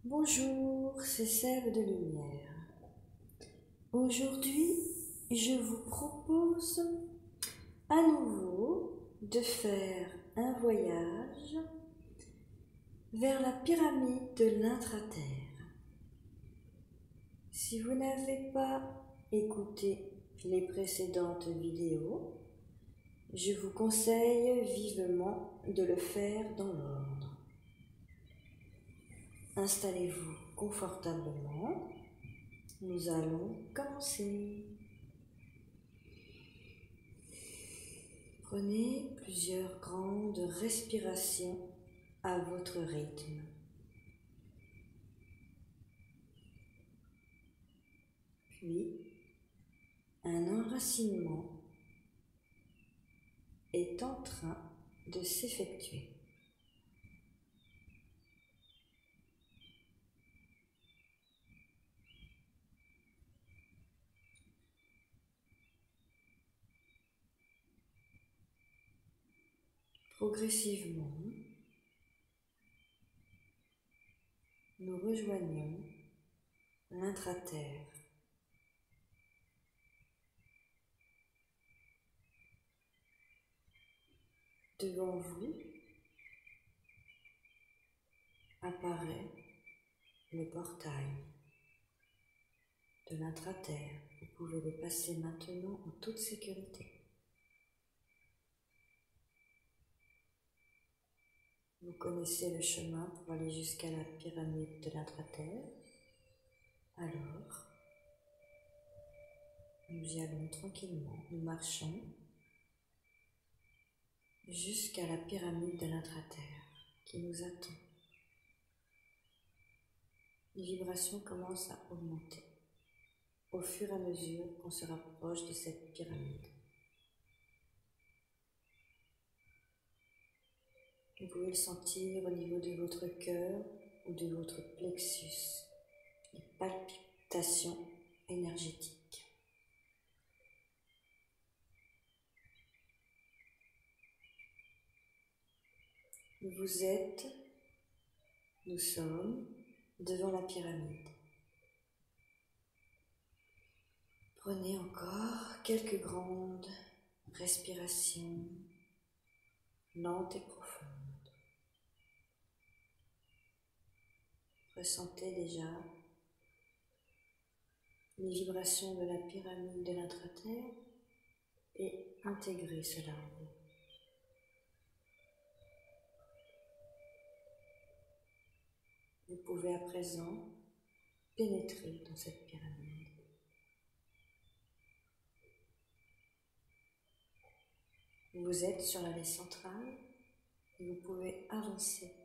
Bonjour, c'est Sève de Lumière. Aujourd'hui, je vous propose à nouveau de faire un voyage vers la pyramide de l'Intraterre. Si vous n'avez pas écouté les précédentes vidéos, je vous conseille vivement de le faire dans l'ordre. Installez-vous confortablement. Nous allons commencer. Prenez plusieurs grandes respirations à votre rythme. Puis, un enracinement est en train de s'effectuer. Progressivement, nous rejoignons l'intraterre. Devant vous apparaît le portail de l'intraterre. Vous pouvez le passer maintenant en toute sécurité. Vous connaissez le chemin pour aller jusqu'à la pyramide de l'Intraterre. Alors, nous y allons tranquillement. Nous marchons jusqu'à la pyramide de l'Intraterre qui nous attend. Les vibrations commencent à augmenter au fur et à mesure qu'on se rapproche de cette pyramide. Vous pouvez le sentir au niveau de votre cœur ou de votre plexus, les palpitations énergétiques. Nous sommes devant la pyramide. Prenez encore quelques grandes respirations lentes et profondes. Ressentez déjà les vibrations de la pyramide de l'Intraterre et intégrez cela en vous. Vous pouvez à présent pénétrer dans cette pyramide. Vous êtes sur l'allée centrale et vous pouvez avancer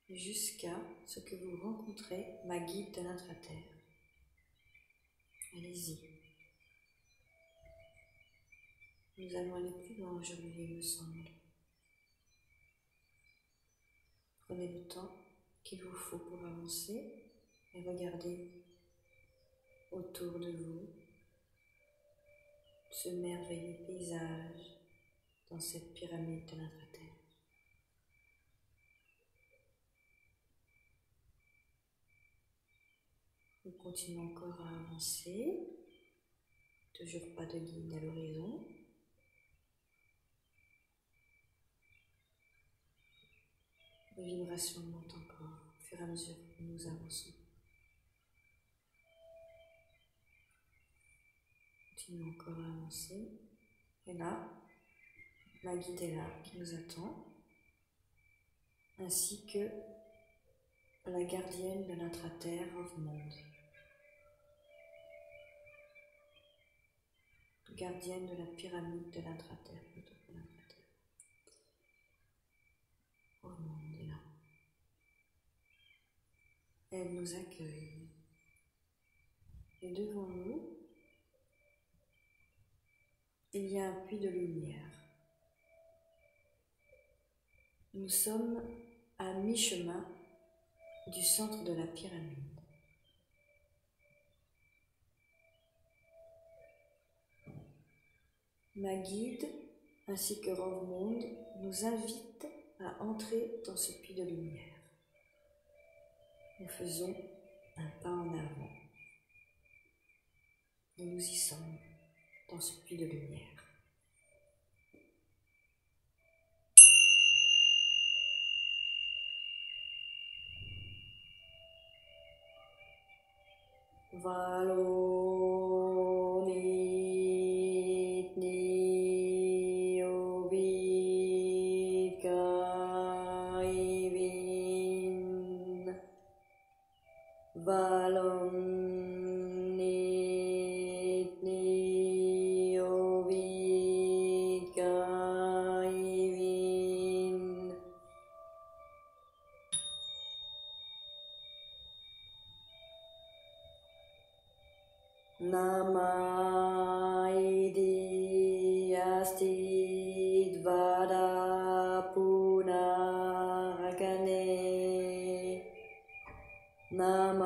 jusqu'à ce que vous rencontrez ma guide de l'Intraterre. Allez-y. Nous allons aller plus loin aujourd'hui, il me semble. Prenez le temps qu'il vous faut pour avancer et regardez autour de vous ce merveilleux paysage dans cette pyramide de l'Intraterre. Nous continuons encore à avancer, toujours pas de guide à l'horizon. Les vibrations montent encore au fur et à mesure que nous avançons. Continuons encore à avancer. Et là, ma guide est là qui nous attend, ainsi que la gardienne de l'Intraterre Rovmonde. Gardienne de la pyramide de l'Intraterre, plutôt que l'Intraterre. Rovmonde est là. Elle nous accueille. Et devant nous, il y a un puits de lumière. Nous sommes à mi-chemin du centre de la pyramide. Ma guide ainsi que Rovmonde nous invitent à entrer dans ce puits de lumière. Nous faisons un pas en avant. Et nous y sommes dans ce puits de lumière. Valonit ni ovikkaivin. Valonit ni ovikkaivin. Namaidi asti dvada punarakane. Namaidi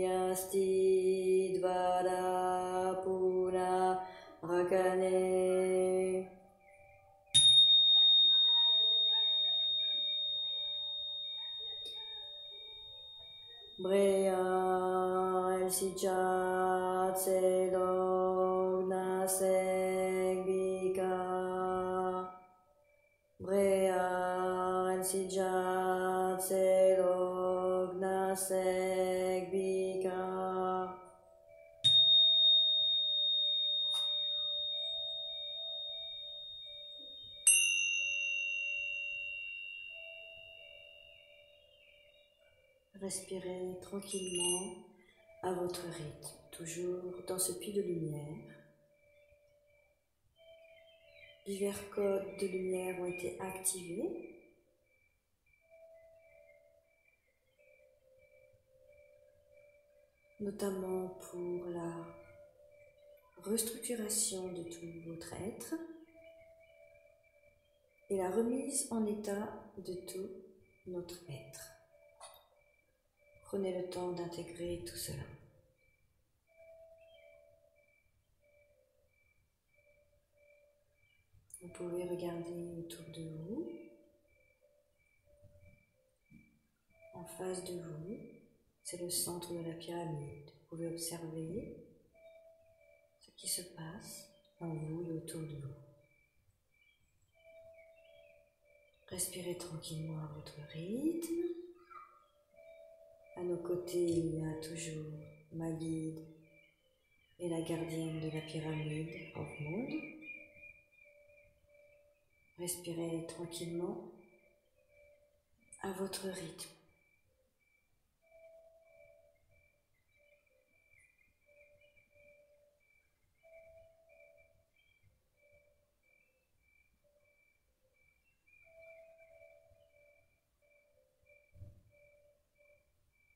asti dvada punarakane. Brea Sijat Selogna Segbika. Brea Sijat Selogna Segbika. Respirez tranquillement à votre rythme, toujours dans ce puits de lumière. Divers codes de lumière ont été activés. Notamment pour la restructuration de tout votre être et la remise en état de tout notre être. Prenez le temps d'intégrer tout cela. Vous pouvez regarder autour de vous, en face de vous, c'est le centre de la pyramide. Vous pouvez observer ce qui se passe en vous et autour de vous. Respirez tranquillement à votre rythme. À nos côtés, il y a toujours ma guide et la gardienne de la pyramide, Rovmund. Respirez tranquillement à votre rythme.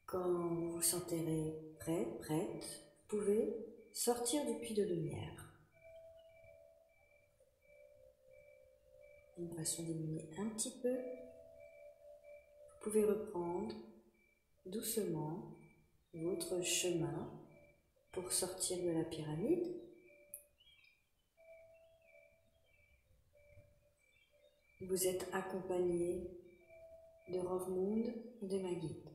Quand vous vous sentirez prêt, prête, vous pouvez sortir du puits de lumière. Vibration diminuer un petit peu. Vous pouvez reprendre doucement votre chemin pour sortir de la pyramide. Vous êtes accompagné de Rovmund et de ma guide.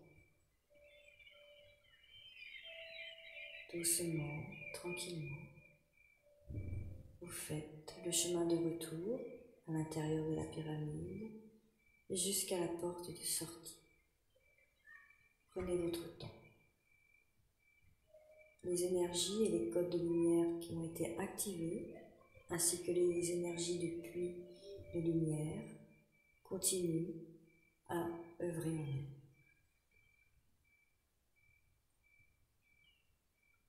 Doucement, tranquillement, vous faites le chemin de retour à l'intérieur de la pyramide jusqu'à la porte de sortie. Prenez votre temps. Les énergies et les codes de lumière qui ont été activés, ainsi que les énergies du puits de lumière, continuent à œuvrer en nous.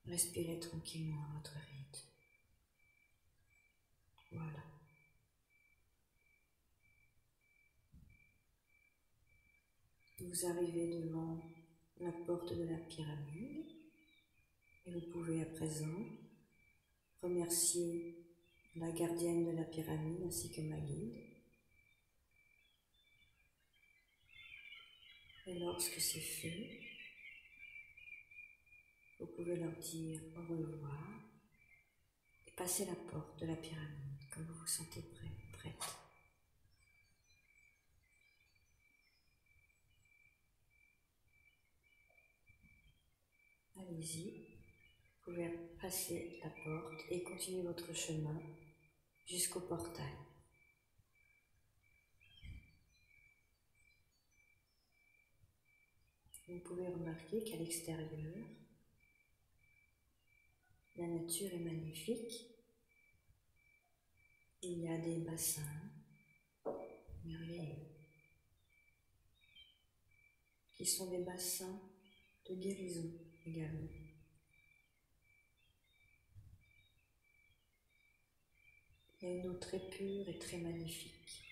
Respirez tranquillement à votre rythme. Voilà. Vous arrivez devant la porte de la pyramide et vous pouvez à présent remercier la gardienne de la pyramide ainsi que ma guide. Et lorsque c'est fait, vous pouvez leur dire au revoir et passer la porte de la pyramide quand vous vous sentez prête. allez-y. Vous pouvez passer la porte et continuer votre chemin jusqu'au portail. Vous pouvez remarquer qu'à l'extérieur, la nature est magnifique. Il y a des bassins merveilleux qui sont des bassins de guérison également. Il y a une eau très pure et très magnifique.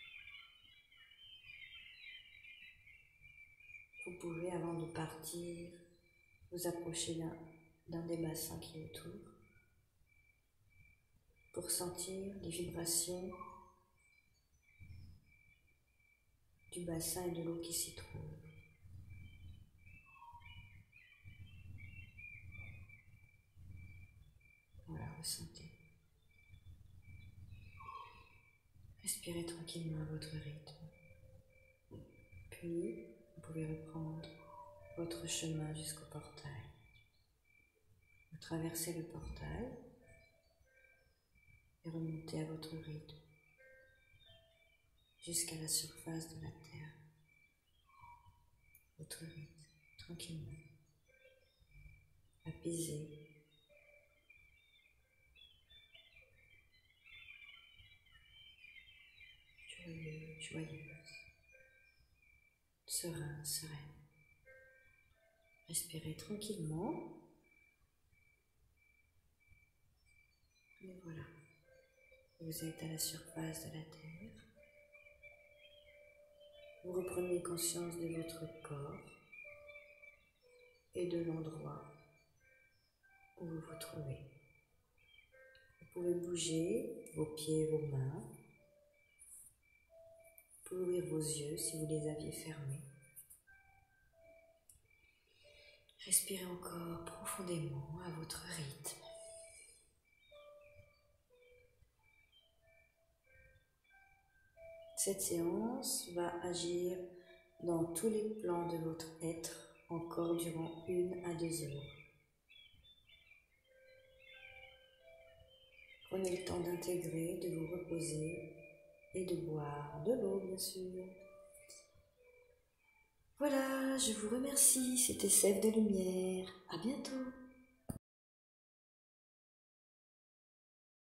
Vous pouvez, avant de partir, vous approcher d'un des bassins qui est autour pour sentir les vibrations du bassin et de l'eau qui s'y trouve. Voilà, ressentez. Respirez tranquillement à votre rythme. Puis, vous pouvez reprendre votre chemin jusqu'au portail. Vous traversez le portail et remontez à votre rythme jusqu'à la surface de la terre. Votre rythme, tranquillement, apaisé. Joyeux, joyeuse, serein, sereine. Respirez tranquillement. Et voilà, vous êtes à la surface de la terre. Vous reprenez conscience de votre corps et de l'endroit où vous vous trouvez. Vous pouvez bouger vos pieds et vos mains. Vous pouvez ouvrir vos yeux si vous les aviez fermés. Respirez encore profondément à votre rythme. Cette séance va agir dans tous les plans de votre être encore durant 1 à 2 heures. Prenez le temps d'intégrer, de vous reposer et de boire de l'eau, bien sûr. Voilà, je vous remercie. C'était Sève de Lumière. À bientôt.